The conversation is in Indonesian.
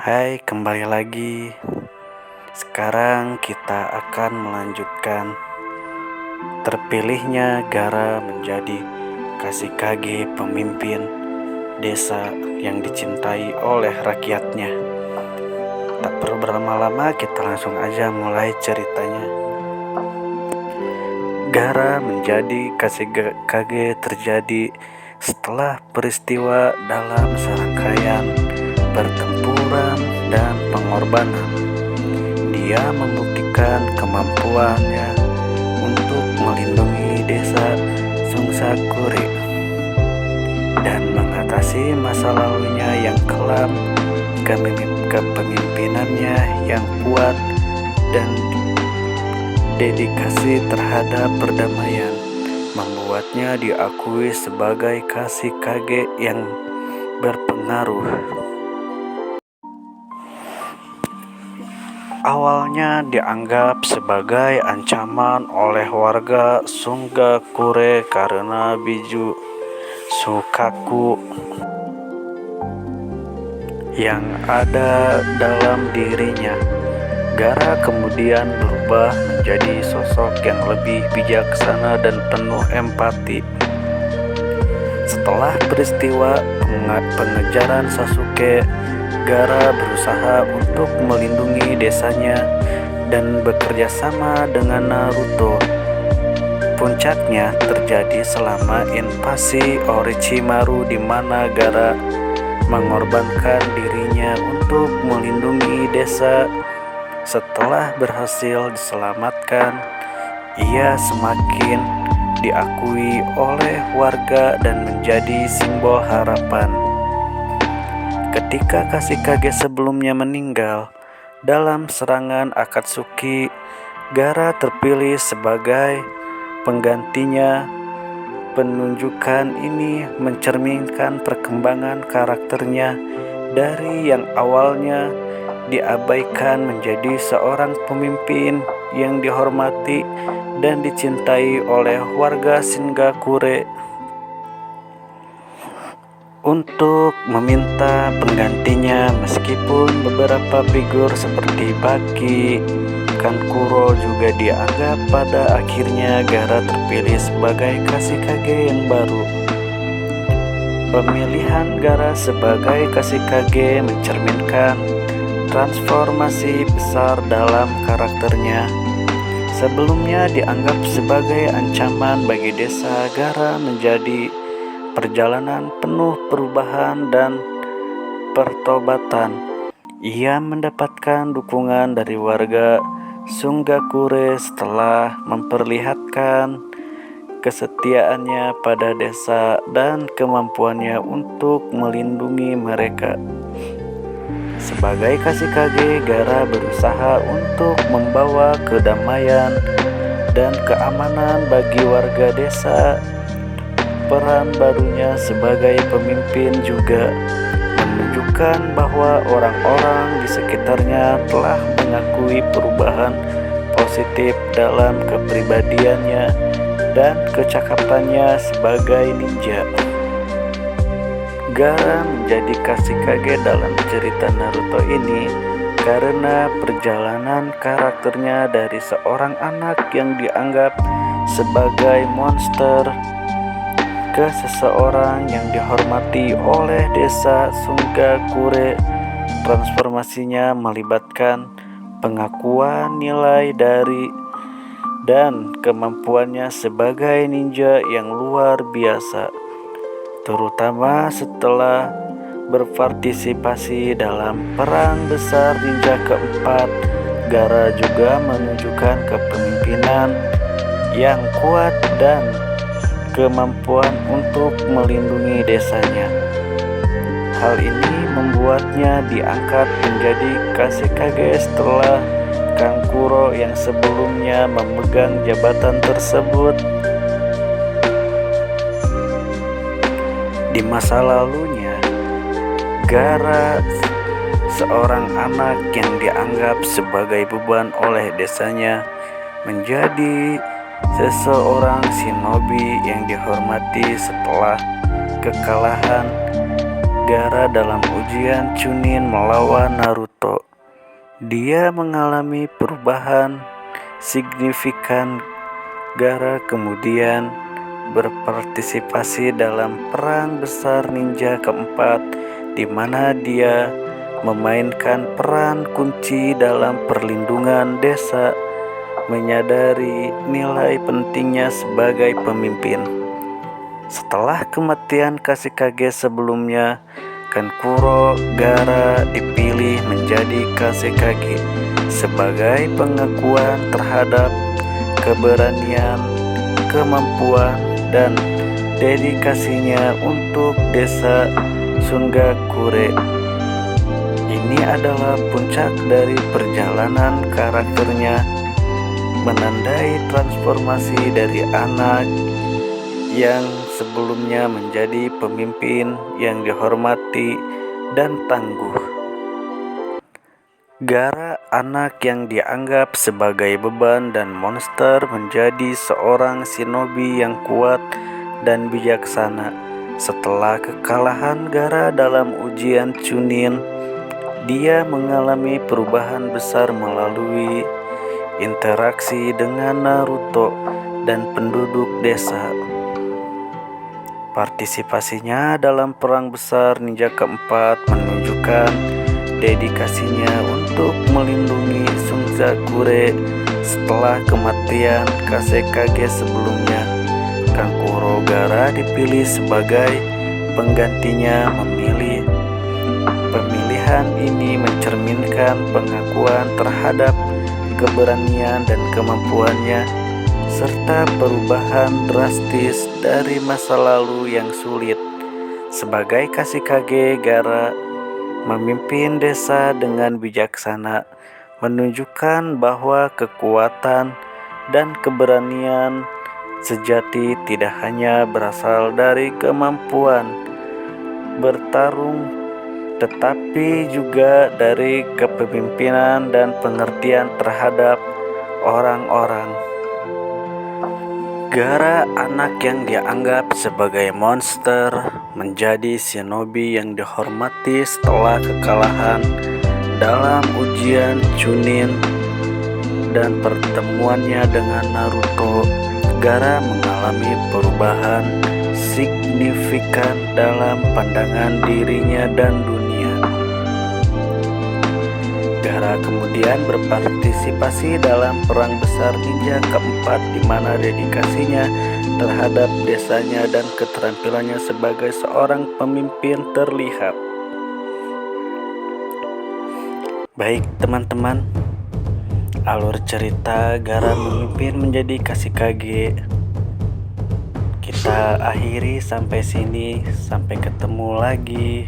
Hai, kembali lagi. Sekarang kita akan melanjutkan terpilihnya Gara menjadi Kashikage, pemimpin desa yang dicintai oleh rakyatnya. Tak perlu berlama-lama, kita langsung aja mulai ceritanya. Gara menjadi Kashikage terjadi setelah peristiwa dalam serangkaian pertempuran dan pengorbanan. Dia membuktikan kemampuannya untuk melindungi desa Sungsakure dan mengatasi masa lalunya yang kelam. Kepemimpinannya yang kuat dan dedikasi terhadap perdamaian membuatnya diakui sebagai Kashikage yang berpengaruh. Awalnya dianggap sebagai ancaman oleh warga Sungsakure karena biju Shukaku yang ada dalam dirinya. Gara kemudian berubah menjadi sosok yang lebih bijaksana dan penuh empati. Setelah peristiwa pengejaran Sasuke, Gara berusaha untuk melindungi desanya dan bekerja sama dengan Naruto. Puncaknya terjadi selama invasi Orochimaru, di mana Gara mengorbankan dirinya untuk melindungi desa. Setelah berhasil diselamatkan, ia semakin diakui oleh warga dan menjadi simbol harapan. Ketika Kashikage sebelumnya meninggal dalam serangan Akatsuki, Gara terpilih sebagai penggantinya. Penunjukan ini mencerminkan perkembangan karakternya dari yang awalnya diabaikan menjadi seorang pemimpin yang dihormati dan dicintai oleh warga Sungsakure. Untuk meminta penggantinya, meskipun beberapa figur seperti Baki, Kankuro juga dianggap, pada akhirnya Gara terpilih sebagai Kashikage yang baru. Pemilihan Gara sebagai Kashikage mencerminkan transformasi besar dalam karakternya. Sebelumnya dianggap sebagai ancaman bagi desa, Gara menjadi perjalanan penuh perubahan dan pertobatan. Ia mendapatkan dukungan dari warga Sungsakure setelah memperlihatkan kesetiaannya pada desa dan kemampuannya untuk melindungi mereka. Sebagai Kashikage, Gara berusaha untuk membawa kedamaian dan keamanan bagi warga desa. Peran barunya sebagai pemimpin juga menunjukkan bahwa orang-orang di sekitarnya telah mengakui perubahan positif dalam kepribadiannya dan kecakapannya sebagai ninja. Gara menjadi Kashikage dalam cerita Naruto ini karena perjalanan karakternya dari seorang anak yang dianggap sebagai monster ke seseorang yang dihormati oleh desa Sungsakure. Transformasinya melibatkan pengakuan nilai dari dan kemampuannya sebagai ninja yang luar biasa, terutama setelah berpartisipasi dalam perang besar ninja keempat. Gara juga menunjukkan kepemimpinan yang kuat dan kemampuan untuk melindungi desanya. Hal ini membuatnya diangkat menjadi Kashikage setelah Kankuro yang sebelumnya memegang jabatan tersebut. Di masa lalunya, Gara, seorang anak yang dianggap sebagai beban oleh desanya, menjadi seseorang shinobi yang dihormati. Setelah kekalahan, Gaara dalam ujian Chunin melawan Naruto. Dia mengalami perubahan signifikan. Gaara kemudian berpartisipasi dalam Perang Besar Ninja keempat, di mana dia memainkan peran kunci dalam perlindungan desa, menyadari nilai pentingnya sebagai pemimpin. Setelah kematian Kashikage sebelumnya, Kankuro Gaara dipilih menjadi Kashikage sebagai pengakuan terhadap keberanian, kemampuan, dan dedikasinya untuk desa Sungakure. Ini adalah puncak dari perjalanan karakternya, menandai transformasi dari anak yang sebelumnya menjadi pemimpin yang dihormati dan tangguh. Gaara, anak yang dianggap sebagai beban dan monster, menjadi seorang shinobi yang kuat dan bijaksana. Setelah kekalahan Gaara dalam ujian Chunin, dia mengalami perubahan besar melalui interaksi dengan Naruto dan penduduk desa. Partisipasinya dalam Perang Besar Ninja keempat menunjukkan dedikasinya untuk melindungi Sungakure. Setelah kematian Kashikage sebelumnya, Kankuro Gaara dipilih sebagai penggantinya. Pemilihan ini mencerminkan pengakuan terhadap keberanian dan kemampuannya, serta perubahan drastis dari masa lalu yang sulit. Sebagai Kashikage, Gaara memimpin desa dengan bijaksana, menunjukkan bahwa kekuatan dan keberanian sejati tidak hanya berasal dari kemampuan bertarung, tetapi juga dari kepemimpinan dan pengertian terhadap orang-orang. Gaara, anak yang dianggap sebagai monster, menjadi shinobi yang dihormati setelah kekalahan dalam ujian Chunin dan pertemuannya dengan Naruto. Gaara mengalami perubahan signifikan dalam pandangan dirinya dan dunia. Gaara kemudian berpartisipasi dalam Perang Besar Ninja keempat, di mana dedikasinya terhadap desanya dan keterampilannya sebagai seorang pemimpin terlihat. Baik teman-teman, alur cerita Gaara memimpin menjadi Kashikage kita akhiri sampai sini. Sampai ketemu lagi.